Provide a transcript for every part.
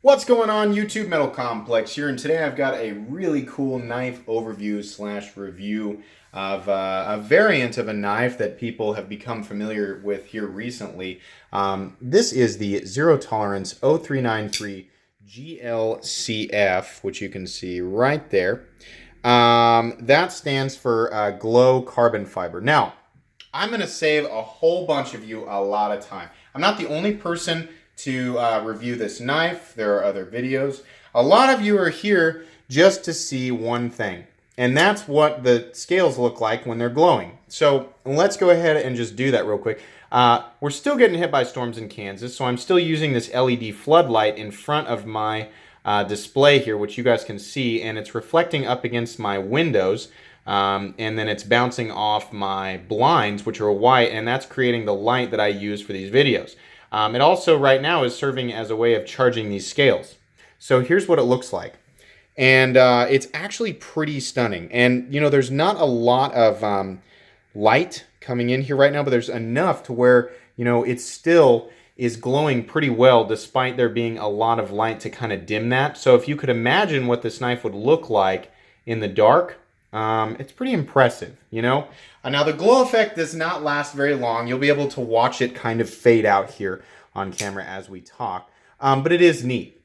What's going on, YouTube Metal Complex here, and today I've got a really cool knife overview slash review of a variant of a knife that people have become familiar with here recently. This is the Zero Tolerance 0393 GLCF, which you can see right there. That stands for Glow Carbon Fiber. Now, I'm going to save a whole bunch of you a lot of time. I'm not the only person to review this knife. There are other videos. A lot of you are here just to see one thing, and that's what the scales look like when they're glowing. So let's go ahead and just do that real quick. We're still getting hit by storms in Kansas, so I'm still using this LED floodlight in front of my display here, which you guys can see, and it's reflecting up against my windows. And then it's bouncing off my blinds, which are white, and that's creating the light that I use for these videos. It also right now is serving as a way of charging these scales. So here's what it looks like. And it's actually pretty stunning. And, you know, there's not a lot of light coming in here right now, but there's enough to where, you know, it still is glowing pretty well despite there being a lot of light to kind of dim that. So if you could imagine what this knife would look like in the dark, it's pretty impressive, you know? Now, the glow effect does not last very long. You'll be able to watch it kind of fade out here on camera as we talk, but it is neat.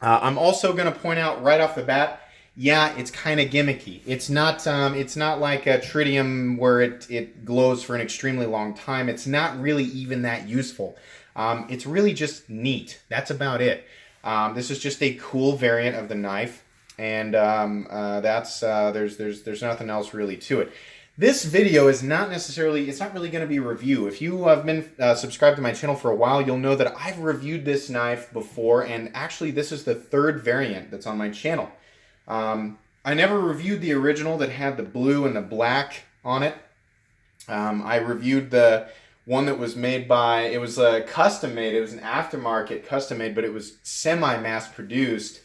I'm also going to point out right off the bat, yeah, it's kind of gimmicky. It's not like a tritium where it glows for an extremely long time. It's not really even that useful. It's really just neat. That's about it. This is just a cool variant of the knife. And there's nothing else really to it. This video is not necessarily, it's not really going to be a review. If you have been subscribed to my channel for a while, you'll know that I've reviewed this knife before, and actually this is the third variant that's on my channel. I never reviewed the original that had the blue and the black on it. I reviewed the one that was made by, it was custom made, it was an aftermarket custom made, but it was semi-mass produced.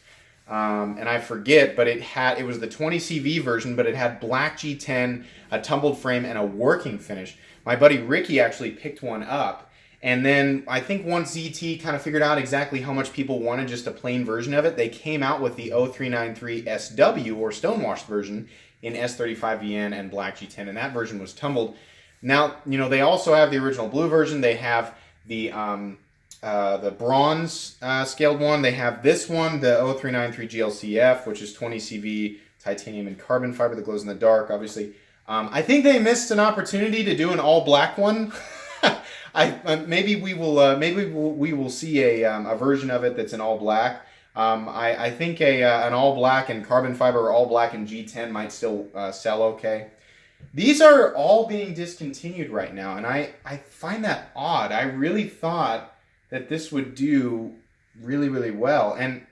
And I forget, but it was the 20CV version, but it had black G10, a tumbled frame, and a working finish. My buddy Ricky actually picked one up, and then I think once ZT kind of figured out exactly how much people wanted just a plain version of it, they came out with the 0393 SW, or stonewashed version, in S35VN and black G10, and that version was tumbled. Now, you know, they also have the original blue version. They have the bronze scaled one. They have this one, the 0393 GLCF, which is 20 CV titanium and carbon fiber that glows in the dark, obviously. I think they missed an opportunity to do an all black one. Maybe we will see a version of it that's in all black. I think an all black and carbon fiber or all black and G10 might still sell okay. These are all being discontinued right now, and I find that odd. I really thought that this would do really, really well. And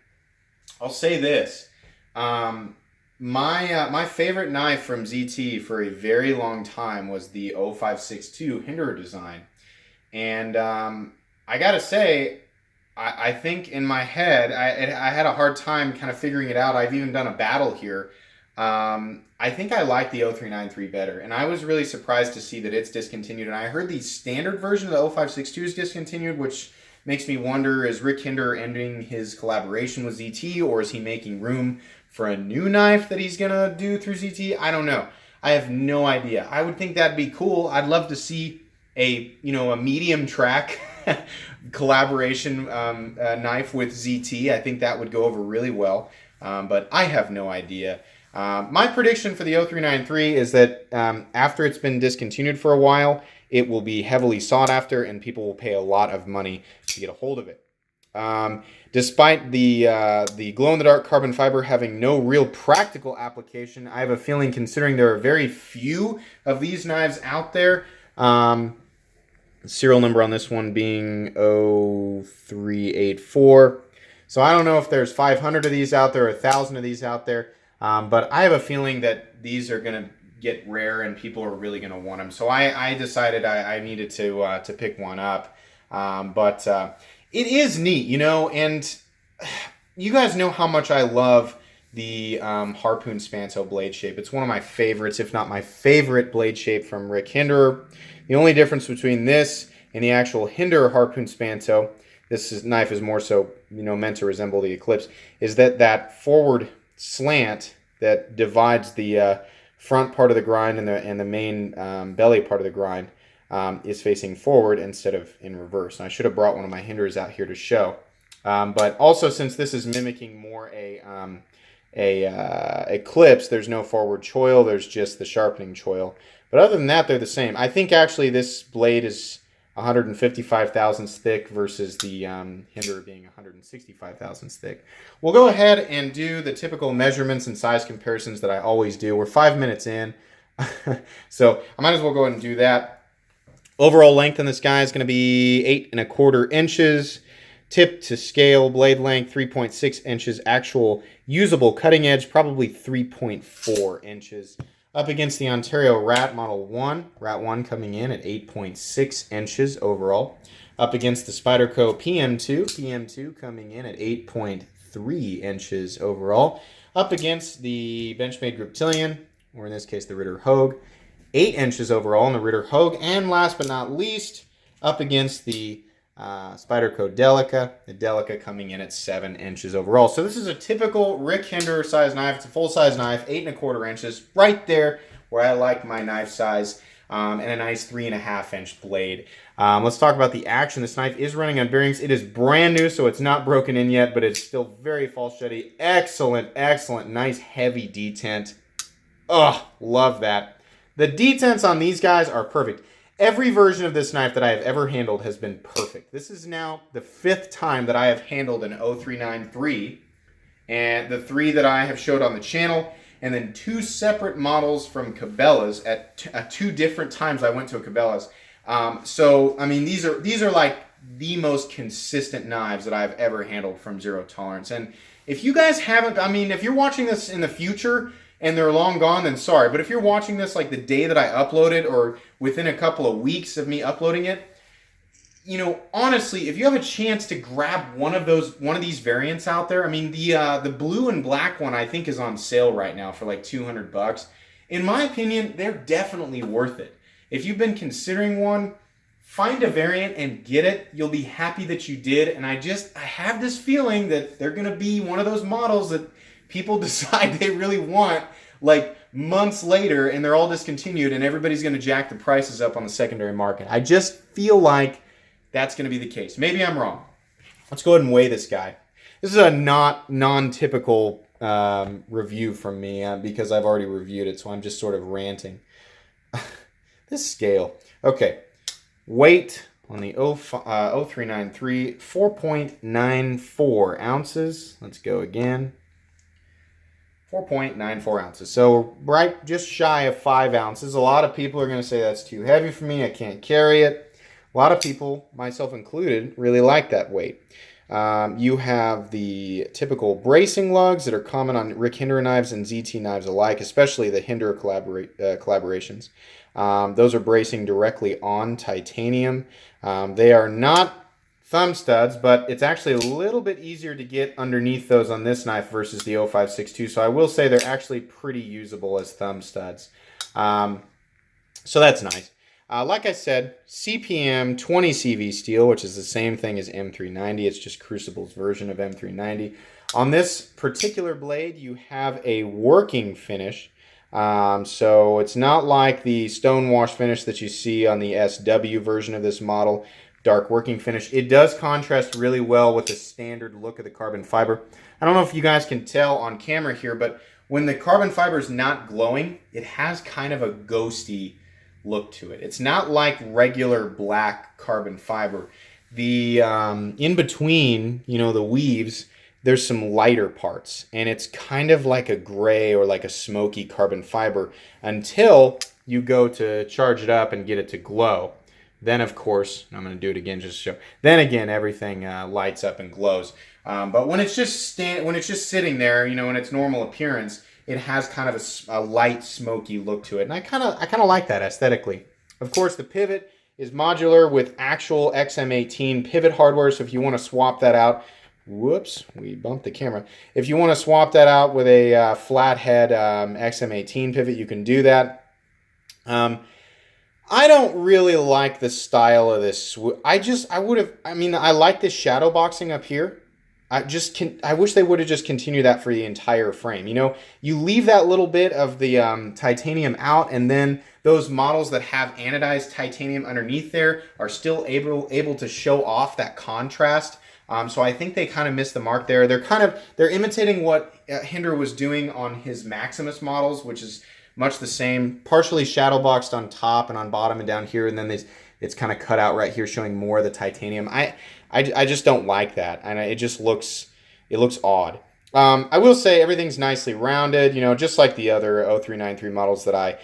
I'll say this, my favorite knife from ZT for a very long time was the 0562 Hinderer design. And I gotta say, I think in my head, I had a hard time kind of figuring it out. I've even done a battle here. I think I like the 0393 better, and I was really surprised to see that it's discontinued. And I heard the standard version of the 0562 is discontinued, which makes me wonder, is Rick Hinderer ending his collaboration with ZT, or is he making room for a new knife that he's gonna do through ZT? I don't know. I have no idea. I would think that'd be cool. I'd love to see a medium track collaboration knife with ZT. I think that would go over really well, but I have no idea. My prediction for the 0393 is that after it's been discontinued for a while, it will be heavily sought after and people will pay a lot of money to get a hold of it. Despite the glow-in-the-dark carbon fiber having no real practical application, I have a feeling, considering there are very few of these knives out there, serial number on this one being 0384. So I don't know if there's 500 of these out there or 1,000 of these out there. But I have a feeling that these are going to get rare and people are really going to want them. So I decided I needed to pick one up. But it is neat, you know, and you guys know how much I love the Harpoon Spanto blade shape. It's one of my favorites, if not my favorite blade shape from Rick Hinderer. The only difference between this and the actual Hinderer Harpoon Spanto knife is more so, meant to resemble the Eclipse, is that forward slant that divides the front part of the grind and the main belly part of the grind is facing forward instead of in reverse. And I should have brought one of my hinders out here to show. But also, since this is mimicking more a Eclipse, there's no forward choil, there's just the sharpening choil. But other than that, they're the same. I think actually this blade is 155 thousandths thick versus the hinder being 165 thousandths thick. We'll go ahead and do the typical measurements and size comparisons that I always do. We're 5 minutes in, so I might as well go ahead and do that. Overall length on this guy is going to be 8¼ inches. Tip to scale blade length 3.6 inches. Actual usable cutting edge probably 3.4 inches. Up against the Ontario Rat Model 1. Rat 1 coming in at 8.6 inches overall. Up against the Spyderco PM2. PM2 coming in at 8.3 inches overall. Up against the Benchmade Griptilian, or in this case the Ritter Hogue, 8 inches overall in the Ritter Hogue. And last but not least, up against the Spyderco Delica. The Delica coming in at 7 inches overall. So this is a typical Rick Hinder size knife. It's a full-size knife, 8¼ inches, right there where I like my knife size, and a nice 3.5-inch blade. Let's talk about the action. This knife is running on bearings. It is brand new, so it's not broken in yet, but it's still very fall steady. Excellent, excellent, nice heavy detent. Oh, love that. The detents on these guys are perfect. Every version of this knife that I have ever handled has been perfect. This is now the 5th time that I have handled an 0393, and the 3 that I have showed on the channel, and then 2 separate models from Cabela's at 2 different times I went to a Cabela's. So I mean, these are like the most consistent knives that I've ever handled from Zero Tolerance. And if you guys haven't, I mean, if you're watching this in the future and they're long gone, then sorry. But if you're watching this like the day that I uploaded or within a couple of weeks of me uploading it, honestly, if you have a chance to grab one of these variants out there, I mean, the blue and black one I think is on sale right now for like $200. In my opinion, they're definitely worth it. If you've been considering one, find a variant and get it. You'll be happy that you did. And I have this feeling that they're going to be one of those models that people decide they really want like months later, and they're all discontinued, and everybody's going to jack the prices up on the secondary market. I just feel like that's going to be the case. Maybe I'm wrong. Let's go ahead and weigh this guy. This is a non-typical review from me because I've already reviewed it, so I'm just sort of ranting. This scale. Okay. Weight on the 0393, 4.94 ounces. Let's go again. 4.94 ounces. So right just shy of 5 ounces. A lot of people are going to say that's too heavy for me. I can't carry it. A lot of people, myself included, really like that weight. You have the typical bracing lugs that are common on Rick Hinder knives and ZT knives alike, especially the Hinder collaborations. Those are bracing directly on titanium. They are not thumb studs, but it's actually a little bit easier to get underneath those on this knife versus the 0562. So I will say they're actually pretty usable as thumb studs. So that's nice. Like I said, CPM 20 CV steel, which is the same thing as M390. It's just Crucible's version of M390. On this particular blade, you have a working finish. So it's not like the stonewash finish that you see on the SW version of this model. Dark working finish. It does contrast really well with the standard look of the carbon fiber. I don't know if you guys can tell on camera here, but when the carbon fiber is not glowing, it has kind of a ghosty look to it. It's not like regular black carbon fiber. The in between, the weaves, there's some lighter parts, and it's kind of like a gray or like a smoky carbon fiber until you go to charge it up and get it to glow. Then, of course, I'm going to do it again just to show. Then again, everything lights up and glows. But when it's just sitting there, in its normal appearance, it has kind of a light, smoky look to it, and I kind of like that aesthetically. Of course, the pivot is modular with actual XM18 pivot hardware. So if you want to swap that out, whoops, we bumped the camera. If you want to swap that out with a flathead XM18 pivot, you can do that. I don't really like the style of this. I mean, I like this shadow boxing up here. I wish they would have just continued that for the entire frame. You know, you leave that little bit of the titanium out, and then those models that have anodized titanium underneath there are still able to show off that contrast. So I think they kind of missed the mark there. They're imitating what Hinder was doing on his Maximus models, which is much the same, partially shadow boxed on top and on bottom and down here, and then it's kind of cut out right here, showing more of the titanium. I just don't like that, and it looks odd. I will say everything's nicely rounded, you know, just like the other 0393 models that I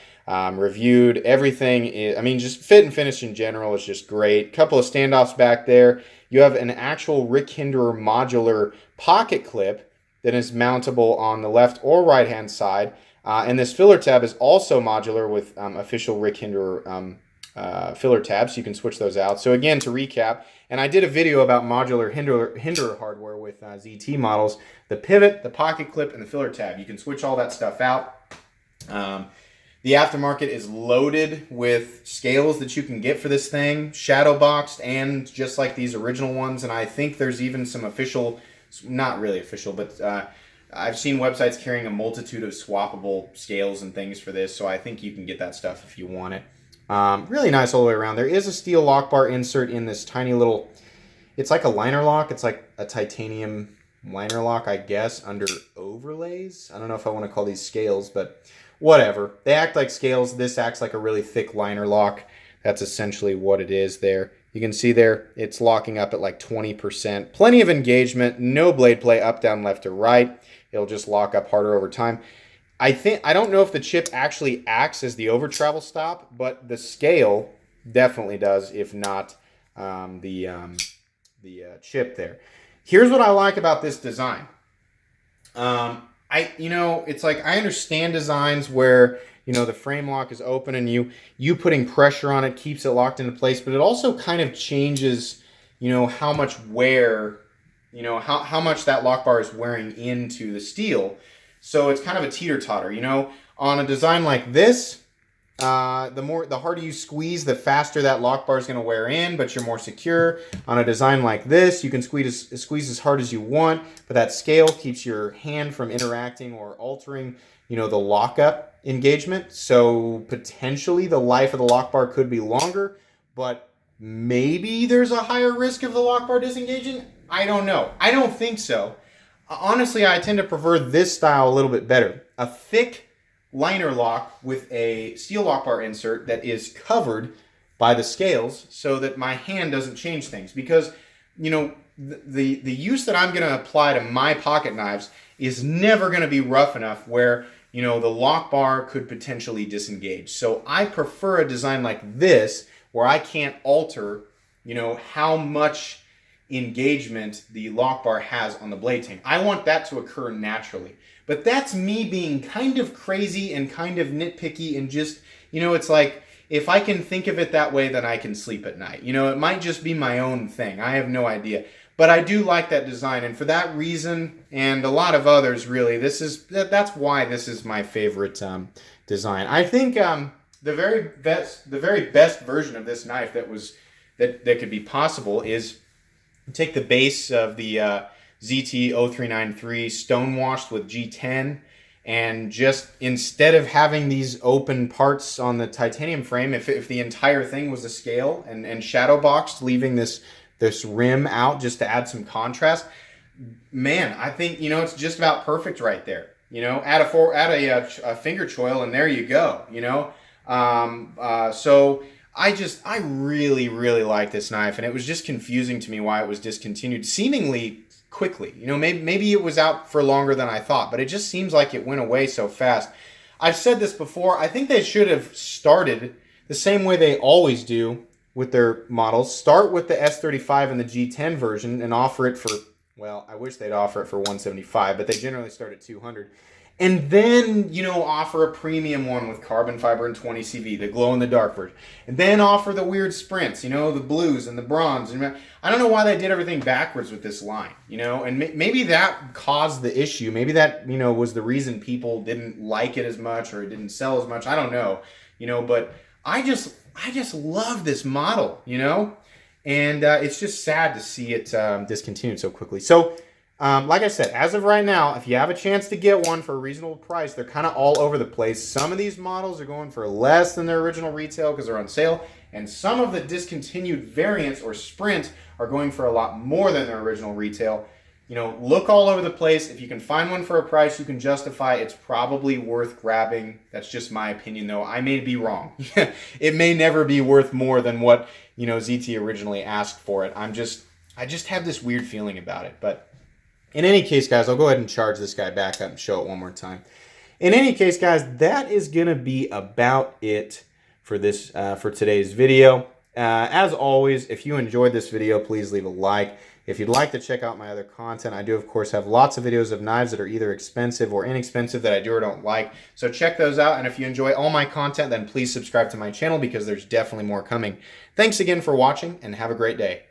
reviewed. Everything is, I mean, just fit and finish in general is just great. Couple of standoffs back there. You have an actual Rick Hinderer modular pocket clip that is mountable on the left or right hand side. And this filler tab is also modular with official Rick Hinderer filler tabs. So you can switch those out. So again, to recap, and I did a video about modular Hinderer hardware with ZT models, the pivot, the pocket clip, and the filler tab. You can switch all that stuff out. The aftermarket is loaded with scales that you can get for this thing, shadow boxed and just like these original ones. And I think there's even some official, not really official, but I've seen websites carrying a multitude of swappable scales and things for this. So I think you can get that stuff if you want it. Really nice all the way around. There is a steel lock bar insert in this tiny little, it's like a liner lock. It's like a titanium liner lock, I guess, under overlays. I don't know if I want to call these scales, but whatever. They act like scales. This acts like a really thick liner lock. That's essentially what it is there. You can see there, it's locking up at like 20%. Plenty of engagement, no blade play up, down, left, or right. It'll just lock up harder over time. I don't know if the chip actually acts as the over travel stop, but the scale definitely does, if not the chip there. Here's what I like about this design. It's like I understand designs where, you know, the frame lock is open and you putting pressure on it keeps it locked into place, but it also kind of changes, you know, how much wear, you know, how much that lock bar is wearing into the steel. So it's kind of a teeter-totter, you know. On a design like this, the harder you squeeze, the faster that lock bar is going to wear in, but you're more secure. On a design like this, you can squeeze as hard as you want, but that scale keeps your hand from interacting or altering, you know, the lockup engagement. So potentially the life of the lock bar could be longer, but maybe there's a higher risk of the lock bar disengaging. I don't know. I don't think so. Honestly, I tend to prefer this style a little bit better. A thick liner lock with a steel lock bar insert that is covered by the scales so that my hand doesn't change things. Because, you know, the use that I'm going to apply to my pocket knives is never going to be rough enough where, you know, the lock bar could potentially disengage. So I prefer a design like this where I can't alter, you know, how much engagement the lock bar has on the blade tank. I want that to occur naturally. But that's me being kind of crazy and kind of nitpicky and just, you know, it's like, if I can think of it that way, then I can sleep at night. You know, it might just be my own thing. I have no idea. But I do like that design, and for that reason, and a lot of others, really, that's why this is my favorite design. I think the very best version of this knife that could be possible is take the base of the ZT0393 stonewashed with G10, and just instead of having these open parts on the titanium frame, if the entire thing was a scale and shadow boxed, leaving this rim out just to add some contrast, man, I think, you know, it's just about perfect right there. You know, add a finger choil and there you go. You know, so I really, really like this knife, and it was just confusing to me why it was discontinued seemingly quickly. You know, maybe it was out for longer than I thought, but it just seems like it went away so fast. I've said this before. I think they should have started the same way they always do with their models. Start with the S35 and the G10 version and offer it for, well, I wish they'd offer it for $175, but they generally start at $200. And then, you know, offer a premium one with carbon fiber and 20 CV, the glow-in-the-dark version. And then offer the weird sprints, you know, the blues and the bronze. And I don't know why they did everything backwards with this line, you know. And maybe that caused the issue. Maybe that, you know, was the reason people didn't like it as much or it didn't sell as much. I don't know, you know. But I just love this model, you know? And it's just sad to see it discontinued so quickly. So, like I said, as of right now, if you have a chance to get one for a reasonable price, they're kind of all over the place. Some of these models are going for less than their original retail because they're on sale. And some of the discontinued variants or Sprint are going for a lot more than their original retail. You know, look all over the place. If you can find one for a price you can justify, it's probably worth grabbing. That's just my opinion, though. I may be wrong. It may never be worth more than what, you know, ZT originally asked for it. I just have this weird feeling about it. But in any case, guys, I'll go ahead and charge this guy back up and show it one more time. In any case, guys, that is going to be about it for this for today's video. As always, if you enjoyed this video, please leave a like. If you'd like to check out my other content, I do, of course, have lots of videos of knives that are either expensive or inexpensive that I do or don't like. So check those out. And if you enjoy all my content, then please subscribe to my channel because there's definitely more coming. Thanks again for watching and have a great day.